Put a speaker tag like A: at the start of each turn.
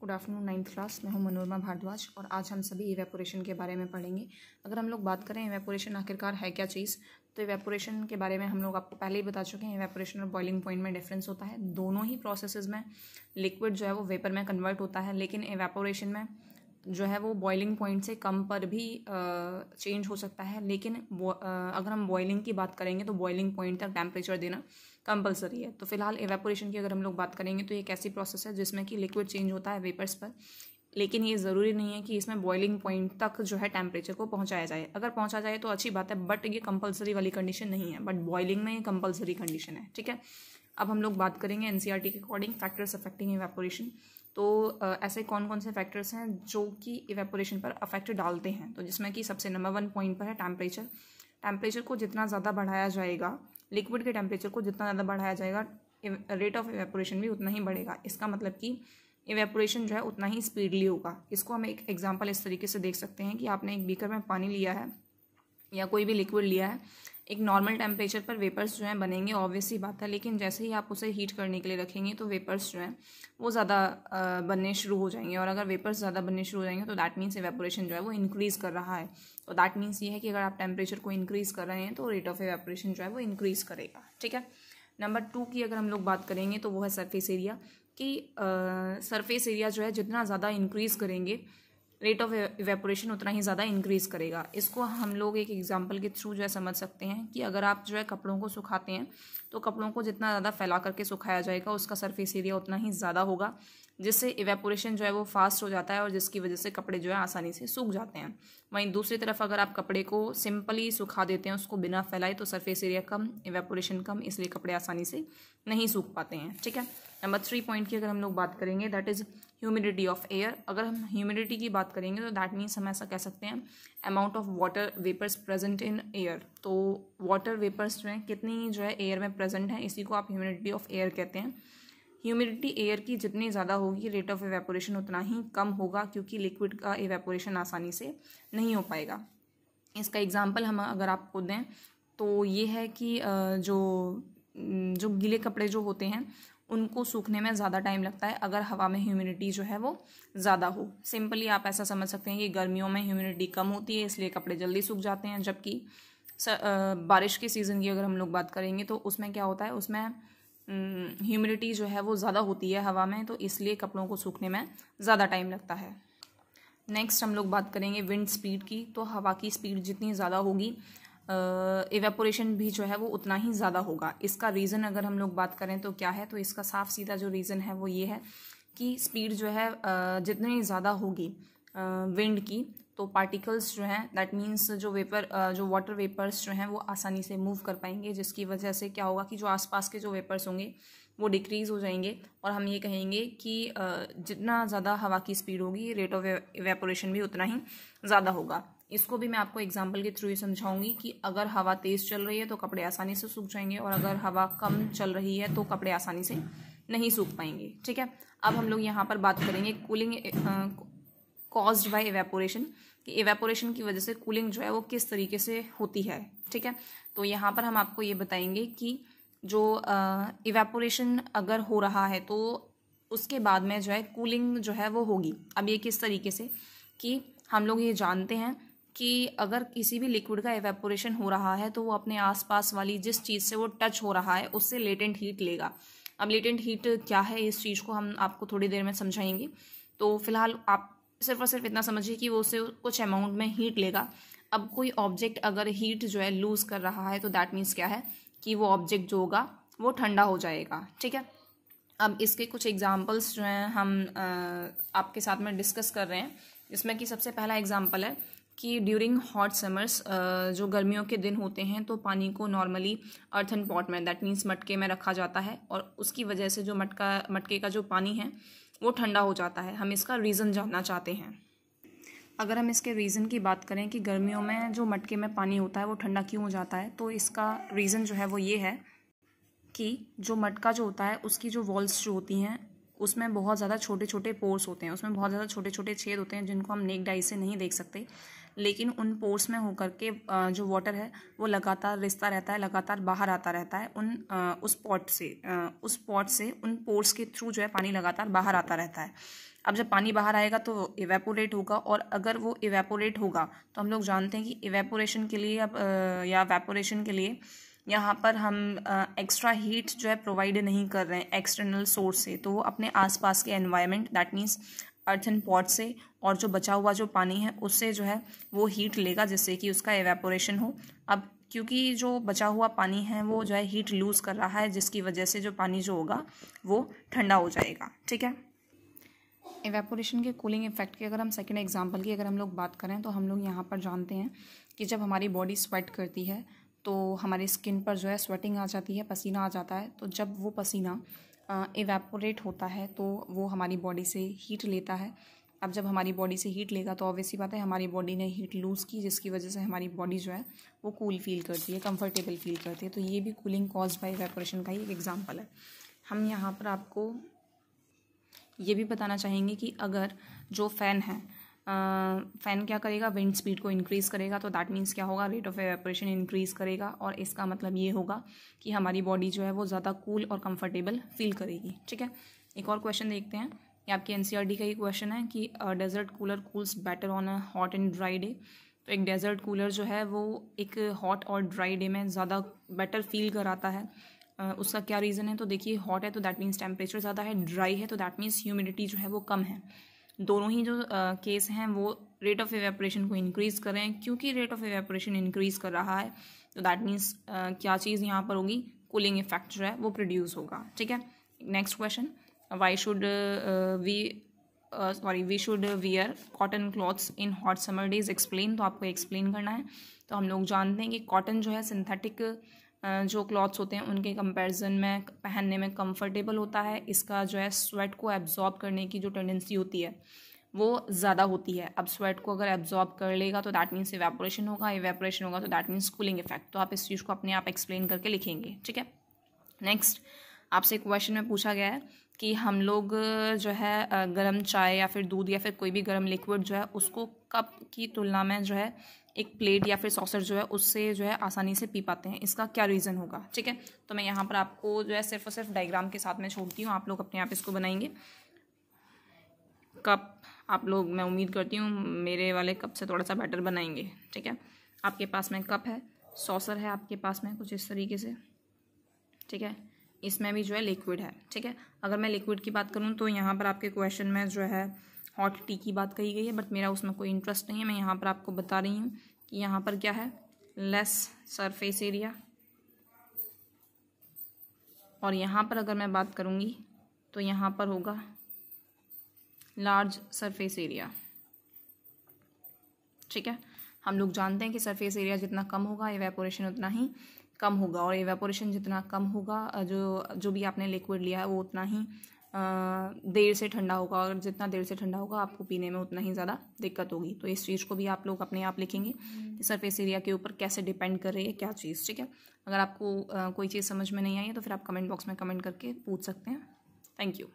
A: Good afternoon ninth class. मैं हूं मनोरमा भारद्वाज और आज हम सभी इवेपोरेशन के बारे में पढ़ेंगे। अगर हम लोग बात करें इवेपोरेशन आखिरकार है क्या चीज़, तो इवेपोरेशन के बारे में हम लोग आपको पहले ही बता चुके हैं। इवेपोरेशन और बॉइलिंग पॉइंट में डिफरेंस होता है। दोनों ही प्रोसेसेस में लिक्विड जो है वो वेपर में कन्वर्ट होता है, लेकिन इवेपोरेशन में जो है वो बॉइलिंग पॉइंट से कम पर भी चेंज हो सकता है। लेकिन अगर हम बॉइलिंग की बात करेंगे तो बॉइलिंग पॉइंट तक टेम्परेचर देना कंपलसरी है। तो फिलहाल इवेपोरेशन की अगर हम लोग बात करेंगे तो ये एक ऐसी प्रोसेस है जिसमें कि लिक्विड चेंज होता है वेपर्स पर, लेकिन ये ज़रूरी नहीं है कि इसमें बॉइलिंग पॉइंट तक जो है टेम्परेचर को पहुंचाया जाए। अगर पहुंचा जाए तो अच्छी बात है, बट ये कंपलसरी वाली कंडीशन नहीं है। बट बॉइलिंग में ये कंपलसरी कंडीशन है, ठीक है। अब हम लोग बात करेंगे एनसीईआरटी के अकॉर्डिंग फैक्टर्स अफेक्टिंग इवेपोरेशन। तो ऐसे कौन कौन से फैक्टर्स हैं जो कि इवेपोरेशन पर अफेक्ट डालते हैं, तो जिसमें कि सबसे नंबर 1 पॉइंट पर है टेम्परेचर। टेम्परेचर को जितना ज़्यादा बढ़ाया जाएगा, लिक्विड के टेम्परेचर को जितना ज़्यादा बढ़ाया जाएगा, रेट ऑफ इवेपोरेशन भी उतना ही बढ़ेगा। इसका मतलब कि इवेपोरेशन जो है उतना ही स्पीडली होगा। इसको हम एक एग्जांपल इस तरीके से देख सकते हैं कि आपने एक बीकर में पानी लिया है या कोई भी लिक्विड लिया है, एक नॉर्मल टेम्परेचर पर वेपर्स जो हैं बनेंगे, ऑब्वियस सी बात है। लेकिन जैसे ही आप उसे हीट करने के लिए रखेंगे तो वेपर्स जो हैं वो ज़्यादा बनने शुरू हो जाएंगे, और अगर वेपर्स ज़्यादा बनने शुरू हो जाएंगे तो दैट मीन्स इवेपोरेशन जो है वो इंक्रीज़ कर रहा है। तो दैट मीन्स ये है कि अगर आप टेम्परेचर को इंक्रीज़ कर रहे हैं तो रेट ऑफ इवेपोरेशन जो है वो इंक्रीज़ करेगा, ठीक है। नंबर 2 की अगर हम लोग बात करेंगे तो वो है सरफेस एरिया, कि सरफेस एरिया जो है जितना ज़्यादा इंक्रीज़ करेंगे रेट ऑफ इवेपोरेशन उतना ही ज़्यादा इंक्रीज़ करेगा। इसको हम लोग एक एग्जांपल के थ्रू जो है समझ सकते हैं कि अगर आप जो है कपड़ों को सुखाते हैं तो कपड़ों को जितना ज़्यादा फैला करके सुखाया जाएगा उसका सरफेस एरिया उतना ही ज़्यादा होगा, जिससे इवेपोरेशन जो है वो फास्ट हो जाता है और जिसकी वजह से कपड़े जो है आसानी से सूख जाते हैं। वहीं दूसरी तरफ अगर आप कपड़े को सिंपली सुखा देते हैं, उसको बिना फैलाए, तो सरफेस एरिया कम, इवेपोरेशन कम, इसलिए कपड़े आसानी से नहीं सूख पाते हैं, ठीक है। नंबर 3 पॉइंट की अगर हम लोग बात करेंगे that is humidity of air. अगर हम ह्यूमिडिटी की बात करेंगे तो दैट मीन्स हम ऐसा कह सकते हैं amount of water vapours present in air. तो वाटर वेपर्स जो हैं कितनी जो है एयर में प्रेजेंट है, इसी को आप ह्यूमिडिटी ऑफ एयर कहते हैं। ह्यूमिडिटी एयर की जितनी ज़्यादा होगी रेट ऑफ इवेपोरेशन उतना ही कम होगा, क्योंकि लिक्विड का इवेपोरेशन आसानी से नहीं हो पाएगा। इसका एग्जांपल हम अगर आपको दें तो ये है कि जो गीले कपड़े जो होते हैं उनको सूखने में ज़्यादा टाइम लगता है अगर हवा में ह्यूमिडिटी जो है वो ज़्यादा हो। सिंपली आप ऐसा समझ सकते हैं कि गर्मियों में ह्यूमिडिटी कम होती है, इसलिए कपड़े जल्दी सूख जाते हैं, जबकि बारिश के सीज़न की अगर हम लोग बात करेंगे तो उसमें क्या होता है, उसमें ह्यूमिडिटी जो है वो ज़्यादा होती है हवा में, तो इसलिए कपड़ों को सूखने में ज़्यादा टाइम लगता है। नेक्स्ट हम लोग बात करेंगे विंड स्पीड की। तो हवा की स्पीड जितनी ज़्यादा होगी इवेपोरेशन भी जो है वो उतना ही ज़्यादा होगा। इसका रीज़न अगर हम लोग बात करें तो क्या है, तो इसका साफ सीधा जो रीज़न है वो ये है कि स्पीड जो है जितनी ज़्यादा होगी विंड की, तो पार्टिकल्स जो हैं दैट मीन्स जो वाटर वेपर्स जो हैं वो आसानी से मूव कर पाएंगे, जिसकी वजह से क्या होगा कि जो आसपास के जो वेपर्स होंगे वो डिक्रीज़ हो जाएंगे, और हम ये कहेंगे कि जितना ज़्यादा हवा की स्पीड होगी रेट ऑफ इवेपोरेशन भी उतना ही ज़्यादा होगा। इसको भी मैं आपको एग्जांपल के थ्रू ही समझाऊंगी कि अगर हवा तेज़ चल रही है तो कपड़े आसानी से सूख जाएंगे, और अगर हवा कम चल रही है तो कपड़े आसानी से नहीं सूख पाएंगे, ठीक है। अब हम लोग यहाँ पर बात करेंगे कूलिंग कॉज्ड बाय इवेपोरेशन, कि इवेपोरेशन की वजह से कूलिंग जो है वो किस तरीके से होती है, ठीक है। तो यहाँ पर हम आपको ये बताएंगे कि जो इवेपोरेशन अगर हो रहा है तो उसके बाद में जो है कूलिंग जो है वो होगी। अब ये किस तरीके से, कि हम लोग ये जानते हैं कि अगर किसी भी लिक्विड का इवेपोरेशन हो रहा है तो वो अपने आसपास वाली जिस चीज़ से वो टच हो रहा है उससे लेटेंट हीट लेगा। अब लेटेंट हीट क्या है, इस चीज़ को हम आपको थोड़ी देर में समझाएंगे। तो फिलहाल आप सिर्फ और सिर्फ इतना समझिए कि वो उससे कुछ अमाउंट में हीट लेगा। अब कोई ऑब्जेक्ट अगर हीट जो है लूज़ कर रहा है तो दैट मीन्स क्या है कि वो ऑब्जेक्ट जो होगा वो ठंडा हो जाएगा, ठीक है। अब इसके कुछ एग्जांपल्स जो हैं हम आपके साथ में डिस्कस कर रहे हैं, जिसमें कि सबसे पहला एग्जांपल है कि ड्यूरिंग हॉट समर्स जो गर्मियों के दिन होते हैं तो पानी को नॉर्मली अर्थन पॉट में दैट मीन्स मटके में रखा जाता है, और उसकी वजह से जो मटके का जो पानी है वो ठंडा हो जाता है। हम इसका रीज़न जानना चाहते हैं। अगर हम इसके रीज़न की बात करें कि गर्मियों में जो मटके में पानी होता है वो ठंडा क्यों हो जाता है, तो इसका रीज़न जो है वो ये है कि जो मटका जो होता है उसकी जो वॉल्स जो होती हैं उसमें बहुत ज़्यादा छोटे छोटे पोर्स होते हैं, उसमें बहुत ज़्यादा छोटे छोटे छेद होते हैं जिनको हम नेक्ड आई से नहीं देख सकते, लेकिन उन पोर्स में होकर के जो वाटर है वो लगातार रिसता रहता है, लगातार बाहर आता रहता है उस पॉट से उन पोर्स के थ्रू जो है पानी लगातार बाहर आता रहता है। अब जब पानी बाहर आएगा तो इवेपोरेट होगा, और अगर वो इवेपोरेट होगा तो हम लोग जानते हैं कि इवेपोरेशन के लिए या वेपोरेशन के लिए यहाँ पर हम एक्स्ट्रा हीट जो है प्रोवाइड नहीं कर रहे हैं एक्सटर्नल सोर्स से, तो वो अपने आसपास के environment that means earthen pot से और जो बचा हुआ जो पानी है उससे जो है वो हीट लेगा जिससे कि उसका इवेपोरेशन हो। अब क्योंकि जो बचा हुआ पानी है वो जो है हीट लूज़ कर रहा है, जिसकी वजह से जो पानी जो होगा वो ठंडा हो जाएगा। ठीक है, इवेपोरेशन के कूलिंग इफेक्ट की अगर हम सेकेंड एग्जाम्पल की अगर हम लोग बात करें तो हम लोग यहाँ पर जानते हैं कि जब हमारी बॉडी स्वेट करती है तो हमारी स्किन पर जो है स्वेटिंग आ जाती है, पसीना आ जाता है। तो जब वो पसीना इवेपोरेट होता है तो वो हमारी बॉडी से हीट लेता है। अब जब हमारी बॉडी से हीट लेगा तो ऑब्वियसली बात है हमारी बॉडी ने हीट लूज़ की, जिसकी वजह से हमारी बॉडी जो है वो कूल फील करती है, कंफर्टेबल फील करती है। तो ये भी कूलिंग कॉज बाय इवेपोरेशन का ही एक एग्जांपल है। हम यहाँ पर आपको ये भी बताना चाहेंगे कि अगर जो फ़ैन है फ़ैन क्या करेगा, विंड स्पीड को इंक्रीज़ करेगा, तो दैट मीन्स क्या होगा, रेट ऑफ एवेपोरेशन इंक्रीज़ करेगा, और इसका मतलब ये होगा कि हमारी बॉडी जो है वो ज़्यादा कूल और कंफर्टेबल फील करेगी। ठीक है, एक और क्वेश्चन देखते हैं। ये आपकी एनसीईआरटी का ही क्वेश्चन है कि desert cooler cools better on a hot and dry day. तो एक डेजर्ट कूलर जो है वो एक हॉट और ड्राई डे में ज़्यादा बेटर फील कराता है। उसका क्या रीज़न है, तो देखिए हॉट है तो दैट मीन्स टेम्परेचर ज़्यादा है, ड्राई है तो दैट मीन्स ह्यूमिडिटी जो है वो कम है। दोनों ही जो केस हैं वो रेट ऑफ इवेपोरेशन को इंक्रीज़ कर रहे हैं। क्योंकि रेट ऑफ इवेपोरेशन इंक्रीज़ कर रहा है तो दैट मीन्स क्या चीज़ यहाँ पर होगी, कूलिंग इफेक्ट जो है वो प्रोड्यूस होगा। ठीक है, next question, why should we should wear cotton clothes in hot summer days, explain. तो आपको एक्सप्लेन करना है। तो हम लोग जानते हैं कि कॉटन जो है सिंथेटिक जो क्लॉथ्स होते हैं उनके कंपैरिजन में पहनने में कंफर्टेबल होता है। इसका जो है स्वेट को एब्जॉर्ब करने की जो टेंडेंसी होती है वो ज़्यादा होती है। अब स्वेट को अगर एब्जॉर्ब कर लेगा तो दैट मीन्स इवेपोरेशन होगा, इवेपोरेशन होगा तो दैट मीन्स कूलिंग इफेक्ट। तो आप इस चीज़ को अपने आप एक्सप्लेन करके लिखेंगे। ठीक है, नेक्स्ट आपसे क्वेश्चन में पूछा गया है कि हम लोग जो है गर्म चाय या फिर दूध या फिर कोई भी गर्म लिक्विड जो है उसको कप की तुलना में जो है एक प्लेट या फिर सॉसर जो है उससे जो है आसानी से पी पाते हैं। इसका क्या रीज़न होगा। ठीक है, तो मैं यहाँ पर आपको जो है सिर्फ और सिर्फ डायग्राम के साथ में छोड़ती हूँ, आप लोग अपने आप इसको बनाएंगे। कप आप लोग, मैं उम्मीद करती हूँ मेरे वाले कप से थोड़ा सा बेटर बनाएंगे। ठीक है, आपके पास में कप है, सॉसर है आपके पास में कुछ इस तरीके से। ठीक है, इसमें भी जो है लिक्विड है। ठीक है, अगर मैं लिक्विड की बात करूँ तो यहाँ पर आपके क्वेश्चन में जो है हॉट टी की बात कही गई है, बट मेरा उसमें कोई इंटरेस्ट नहीं है। मैं यहाँ पर आपको बता रही हूँ कि यहाँ पर क्या है, लेस सरफेस एरिया, और यहाँ पर अगर मैं बात करूँगी तो यहाँ पर होगा लार्ज सरफेस एरिया। ठीक है, हम लोग जानते हैं कि सरफेस एरिया जितना कम होगा इवेपोरेशन उतना ही कम होगा, और इवेपोरेशन जितना कम होगा जो भी आपने लिक्विड लिया है वो उतना ही देर से ठंडा होगा, और जितना देर से ठंडा होगा आपको पीने में उतना ही ज़्यादा दिक्कत होगी। तो इस चीज़ को भी आप लोग अपने आप लिखेंगे कि सरफेस एरिया के ऊपर कैसे डिपेंड कर रही है क्या चीज़। ठीक है, अगर आपको कोई चीज़ समझ में नहीं आई है तो फिर आप कमेंट बॉक्स में कमेंट करके पूछ सकते हैं। Thank you.